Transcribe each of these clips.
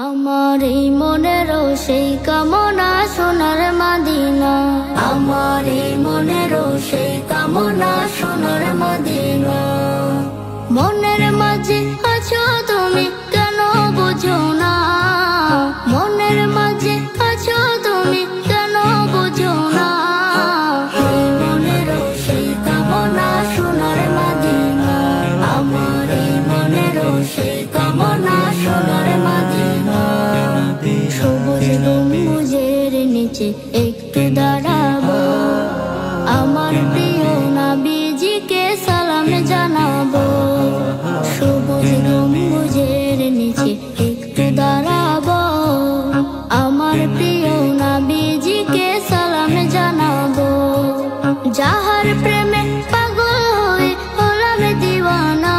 আমার এই মনেরও সেই কামনা সোনার মদিনা, আমার এই মনেরও সেই কামনা সোনার মদিনা। মনের মাঝে আছো তুমি কেন বুঝো না, মনের মাঝে আছো তুমি কেন বুঝো না। এই মনেরও সেই কামনা সোনার মদিনা, আমার এই মনেরও সেই কামনা সোনার মদিনা। সবুজ গম্বুজের নিচে একটু দাঁড়াবো, আমার প্রিয় নবীজিকে সালাম জানাবো। সবুজ গম্বুজের নিচে একটু দাঁড়াবো, আমার প্রিয় নবীজিকে সালাম জানাবো। যাহার প্রেমে পাগল হয়ে হলাম দিওয়ানা,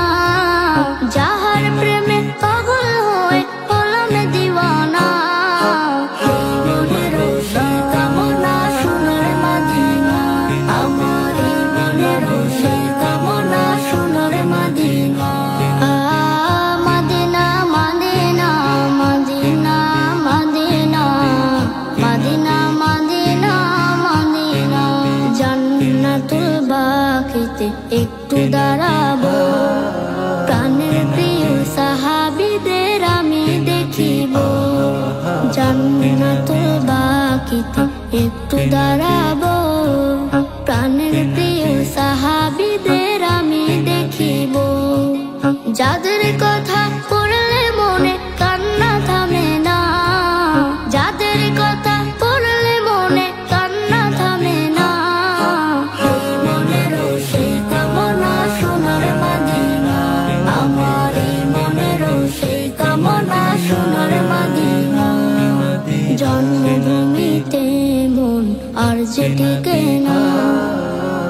যাহার প্রেমে পাগল হয়ে হলাম দিওয়ানা। এই মনেরও সেই কামনা সোনার মদিনা, আমার এই মনেরও সেই কামনা সোনার Medina. Medina Medina Medina Medina Medina Medina Medina. জান্নাতুল বাকিতে একটু দাঁড়াবো, প্রাণের প্রিয় সাহাবীদের আমি দেখিব। জান্নাতুল বাকিতে একটু দাঁড়াবো, প্রাণের প্রিয় সাহাবীদের আমি দেখিব। যাদের কথা পড়লে মনে কান্না থামে না, যাদের কথা পড়লে মনে কান্না থামে না। এই মনেরও সেই কামনা সোনার মদিনা, আমার এই মনেরও সেই কামনা সোনার মদিনা। জন্মভূমিতে মন আর যে টিকে না,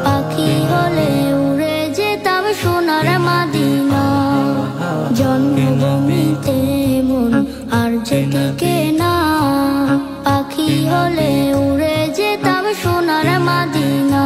পাখি হলে উড়ে যেতাম সোনার মদিনা। জন্মভূমিতে মন আর যে টিকে না, পাখি হলে উড়ে যেতাম সোনার মদিনা।